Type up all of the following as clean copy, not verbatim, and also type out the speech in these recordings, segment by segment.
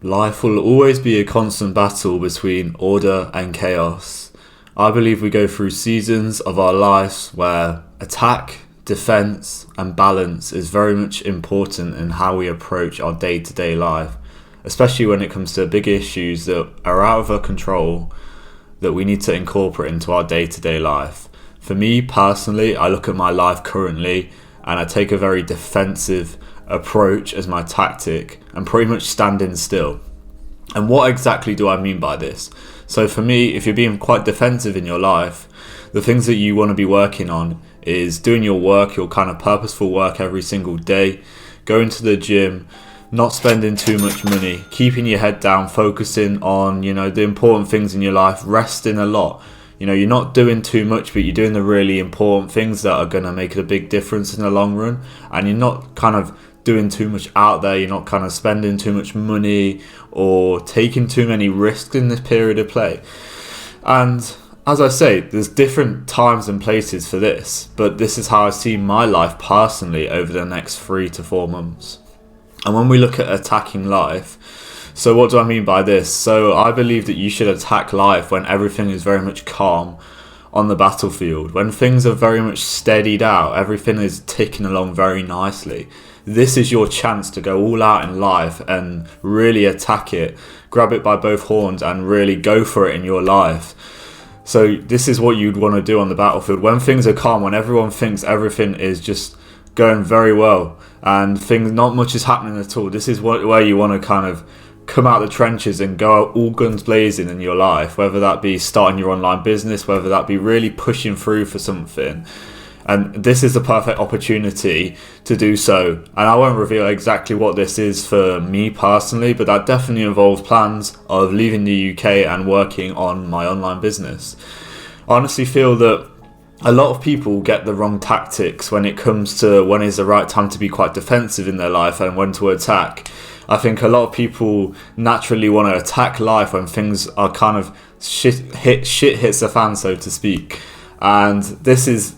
Life will always be a constant battle between order and chaos. I believe we go through seasons of our lives where attack, defense, and balance is very much important in how we approach our day-to-day life, especially when it comes to big issues that are out of our control that we need to incorporate into our day-to-day life. For me personally, I look at my life currently and I take a very defensive approach as my tactic and pretty much standing still. And what exactly do I mean by this? So for me, if you're being quite defensive in your life, the things that you want to be working on is doing your work, your kind of purposeful work every single day, going to the gym, not spending too much money, keeping your head down, focusing on, the important things in your life, resting a lot. You're not doing too much, but you're doing the really important things that are going to make a big difference in the long run. And you're not kind of doing too much out there. You're not kind of spending too much money or taking too many risks in this period of play. And as I say, there's different times and places for this, but this is how I see my life personally over the next 3 to 4 months. And when we look at attacking life, so what do I mean by this? So I believe that you should attack life when everything is very much calm on the battlefield, when things are very much steadied out, everything is ticking along very nicely. This is your chance to go all out in life and really attack it, grab it by both horns and really go for it in your life. So this is what you'd want to do on the battlefield when things are calm, when everyone thinks everything is just going very well and things not much is happening at all. This is where you want to kind of come out the trenches and go out all guns blazing in your life, whether that be starting your online business, whether that be really pushing through for something. And this is the perfect opportunity to do so. And I won't reveal exactly what this is for me personally, but that definitely involves plans of leaving the UK and working on my online business. I honestly feel that a lot of people get the wrong tactics when it comes to when is the right time to be quite defensive in their life and when to attack. I think a lot of people naturally want to attack life when things are kind of shit hits the fan, so to speak. And this is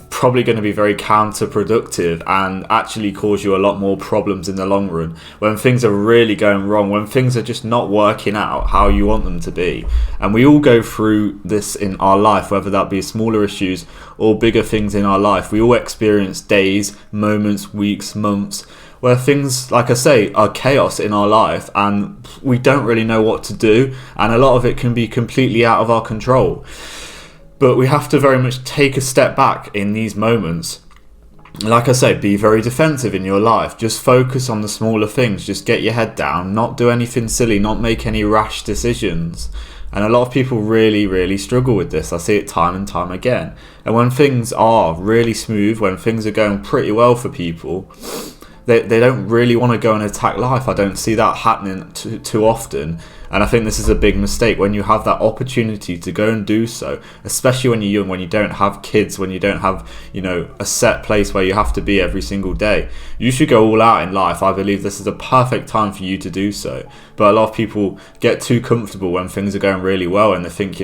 probably going to be very counterproductive and actually cause you a lot more problems in the long run when things are really going wrong, when things are just not working out how you want them to be. And we all go through this in our life, whether that be smaller issues or bigger things in our life. We all experience days, moments, weeks, months where things, like I say, are chaos in our life and we don't really know what to do, and a lot of it can be completely out of our control. But we have to very much take a step back in these moments. Like I say, be very defensive in your life. Just focus on the smaller things. Just get your head down. Not do anything silly. Not make any rash decisions. And a lot of people really, really struggle with this. I see it time and time again. And when things are really smooth, when things are going pretty well for people, they don't really want to go and attack life. I don't see that happening too often. And I think this is a big mistake when you have that opportunity to go and do so, especially when you're young, when you don't have kids, when you don't have, a set place where you have to be every single day. You should go all out in life. I believe this is a perfect time for you to do so. But a lot of people get too comfortable when things are going really well and they think,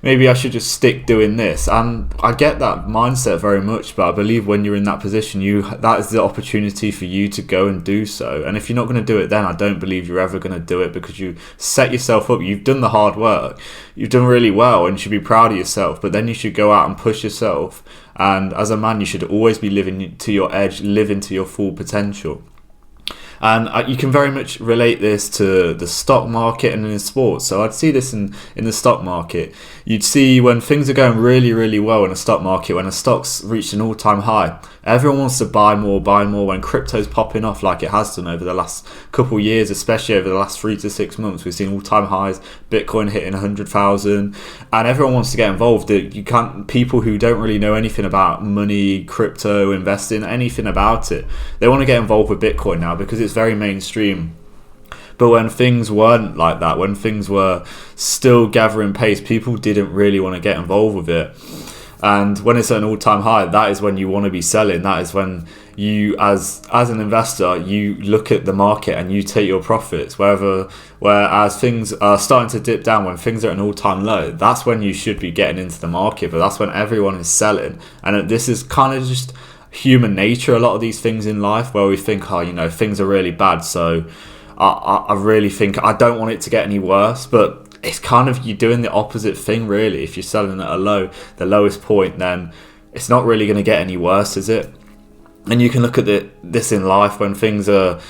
maybe I should just stick doing this. And I get that mindset very much, but I believe when you're in that position, that is the opportunity for you to go and do so. And if you're not going to do it then, I don't believe you're ever going to do it, because you set yourself up. You've done the hard work. You've done really well and you should be proud of yourself, but then you should go out and push yourself. And as a man, you should always be living to your edge, living to your full potential. And you can very much relate this to the stock market and in sports. So I'd see this in the stock market. You'd see when things are going really, really well in the stock market, when the stock's reached an all-time high, everyone wants to buy more. When crypto's popping off like it has done over the last couple of years, especially over the last 3 to 6 months, we've seen all-time highs, Bitcoin hitting 100,000, and everyone wants to get involved. People who don't really know anything about money, crypto, investing, anything about it, they want to get involved with Bitcoin now because it's very mainstream. But when things weren't like that, when things were still gathering pace, people didn't really want to get involved with it. And when it's at an all-time high, that is when you want to be selling. That is when you, as an investor, you look at the market and you take your profits. Whereas things are starting to dip down, when things are at an all-time low, that's when you should be getting into the market. But that's when everyone is selling. And this is kind of just human nature, a lot of these things in life, where we think, things are really bad, so I really think I don't want it to get any worse, but it's kind of, you're doing the opposite thing really. If you're selling at the lowest point, then it's not really going to get any worse, is it? And you can look at this in life when things are,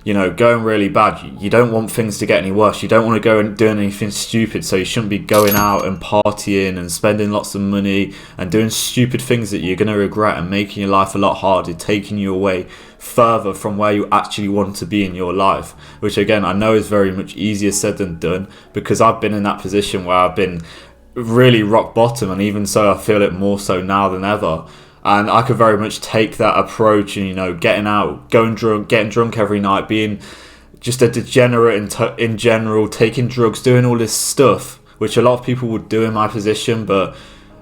going really bad. You don't want things to get any worse. You don't want to go and do anything stupid, so you shouldn't be going out and partying and spending lots of money and doing stupid things that you're going to regret and making your life a lot harder, taking you away further from where you actually want to be in your life, which again, I know is very much easier said than done, because I've been in that position where I've been really rock bottom, and even so I feel it more so now than ever. And I could very much take that approach and, getting out, getting drunk every night, being just a degenerate in general, taking drugs, doing all this stuff, which a lot of people would do in my position. But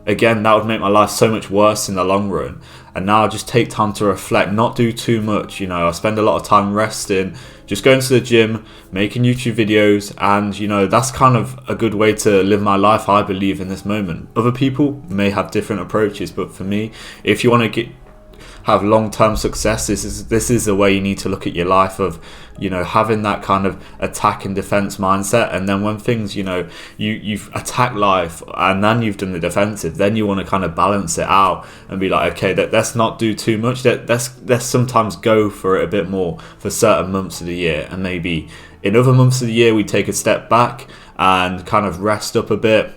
again, that would make my life so much worse in the long run. And now I just take time to reflect, not do too much. I spend a lot of time resting, just going to the gym, making YouTube videos, and that's kind of a good way to live my life, I believe, in this moment. Other people may have different approaches, but for me, if you want to have long-term success, this is the way you need to look at your life, of having that kind of attack and defense mindset. And then when things, you've attacked life and then you've done the defensive, then you want to kind of balance it out and be like, okay, let's not do too much, let's sometimes go for it a bit more for certain months of the year, and maybe in other months of the year we take a step back and kind of rest up a bit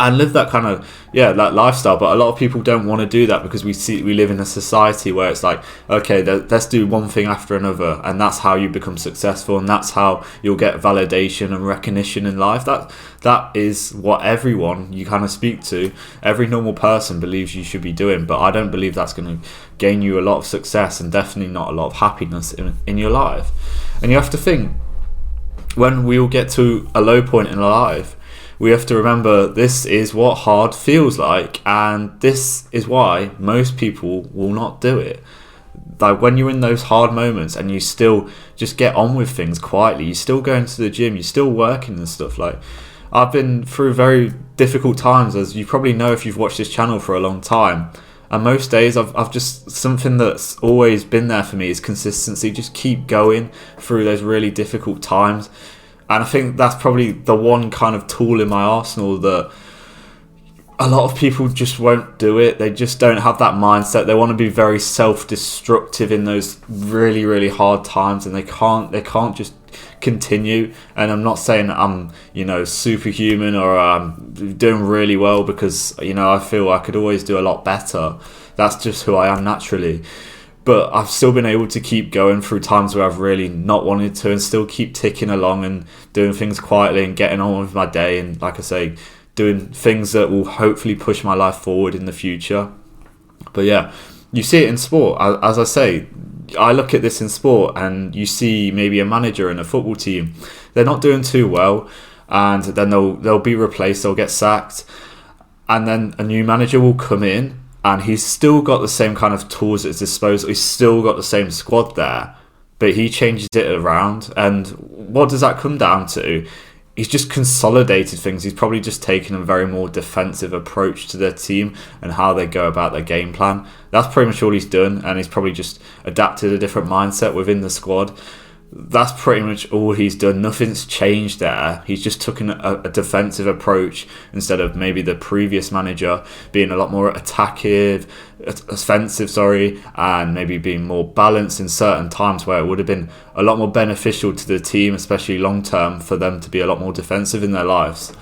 and live that kind of that lifestyle. But a lot of people don't want to do that, because we live in a society where it's like, okay, let's do one thing after another, and that's how you become successful, and that's how you'll get validation and recognition in life. That is what everyone you kind of speak to, every normal person believes you should be doing. But I don't believe that's going to gain you a lot of success, and definitely not a lot of happiness in your life. And you have to think, when we all get to a low point in our life, we have to remember this is what hard feels like, and this is why most people will not do it. Like when you're in those hard moments and you still just get on with things quietly, you're still going to the gym, you're still working and stuff. Like, I've been through very difficult times, as you probably know if you've watched this channel for a long time. And most days I've just, something that's always been there for me is consistency. Just keep going through those really difficult times. And I think that's probably the one kind of tool in my arsenal that a lot of people just won't do it. They just don't have that mindset. They want to be very self-destructive in those really, really hard times, and they can't just continue. And I'm not saying I'm, superhuman or I'm doing really well, because, I feel I could always do a lot better. That's just who I am naturally. But I've still been able to keep going through times where I've really not wanted to, and still keep ticking along and doing things quietly and getting on with my day. And like I say, doing things that will hopefully push my life forward in the future. But yeah, you see it in sport. As I say, I look at this in sport, and you see maybe a manager in a football team, they're not doing too well, and then they'll be replaced, they'll get sacked, and then a new manager will come in, and he's still got the same kind of tools at his disposal. He's still got the same squad there, but he changes it around. And what does that come down to? He's just consolidated things. He's probably just taken a very more defensive approach to their team and how they go about their game plan. That's pretty much all he's done, and he's probably just adapted a different mindset within the squad. That's pretty much all he's done. Nothing's changed there. He's just taken a defensive approach instead of maybe the previous manager being a lot more offensive, and maybe being more balanced in certain times where it would have been a lot more beneficial to the team, especially long term, for them to be a lot more defensive in their lives.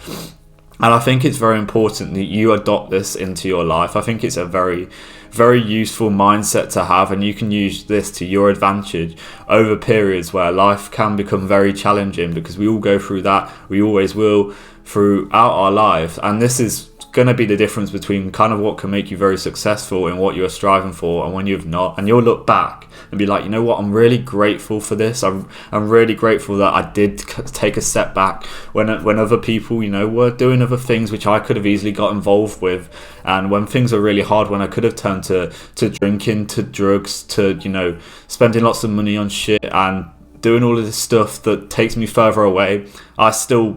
And I think it's very important that you adopt this into your life. I think it's a very, very useful mindset to have, and you can use this to your advantage over periods where life can become very challenging, because we all go through that. We always will throughout our lives. And this is going to be the difference between kind of what can make you very successful in what you're striving for and when you've not. And you'll look back and be like, you know what, I'm really grateful for this. I'm really grateful that I did take a step back when other people, were doing other things which I could have easily got involved with. And when things were really hard, when I could have turned to drinking, to drugs, to, spending lots of money on shit and doing all of this stuff that takes me further away, I still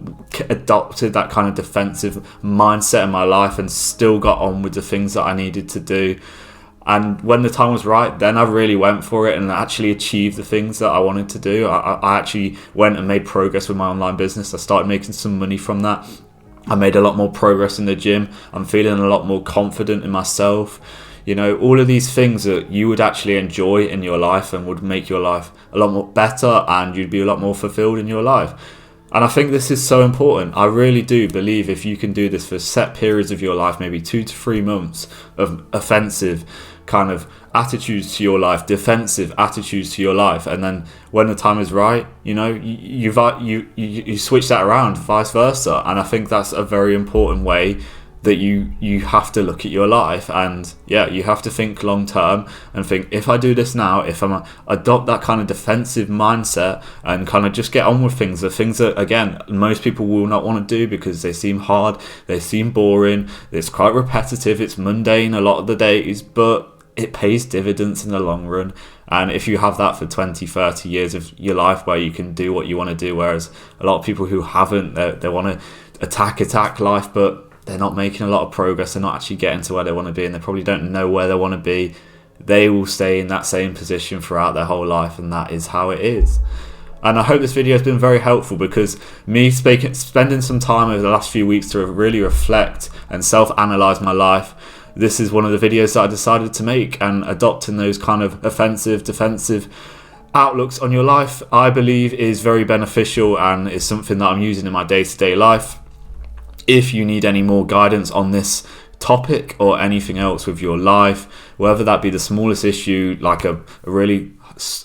adopted that kind of defensive mindset in my life and still got on with the things that I needed to do. And when the time was right, then I really went for it and actually achieved the things that I wanted to do. I actually went and made progress with my online business. I started making some money from that. I made a lot more progress in the gym. I'm feeling a lot more confident in myself. You know, all of these things that you would actually enjoy in your life and would make your life a lot more better, and you'd be a lot more fulfilled in your life. And I think this is so important. I really do believe if you can do this for set periods of your life, maybe 2 to 3 months of offensive kind of attitudes to your life, defensive attitudes to your life, and then when the time is right, you know, you switch that around, vice versa. And I think that's a very important way that you have to look at your life. And yeah, you have to think long term and think, if I do this now, if I adopt that kind of defensive mindset and kind of just get on with things, the things that, again, most people will not want to do because they seem hard, they seem boring, it's quite repetitive, it's mundane a lot of the days, but it pays dividends in the long run. And if you have that for 20, 30 years of your life where you can do what you want to do, whereas a lot of people who haven't, they want to attack life, but they're not making a lot of progress, they're not actually getting to where they want to be, and they probably don't know where they want to be, they will stay in that same position throughout their whole life, and that is how it is. And I hope this video has been very helpful, because me spending some time over the last few weeks to really reflect and self-analyze my life, this is one of the videos that I decided to make. And adopting those kind of offensive, defensive outlooks on your life, I believe, is very beneficial and is something that I'm using in my day-to-day life. If you need any more guidance on this topic or anything else with your life, whether that be the smallest issue, like a really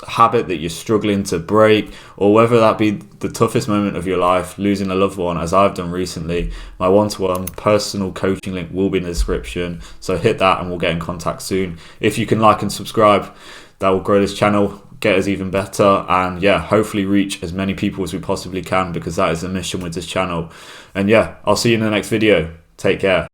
habit that you're struggling to break, or whether that be the toughest moment of your life, losing a loved one, as I've done recently, my one-to-one personal coaching link will be in the description, so hit that and we'll get in contact soon. If you can like and subscribe, that will grow this channel, get us even better, and yeah, hopefully reach as many people as we possibly can, because that is the mission with this channel. And yeah, I'll see you in the next video. Take care.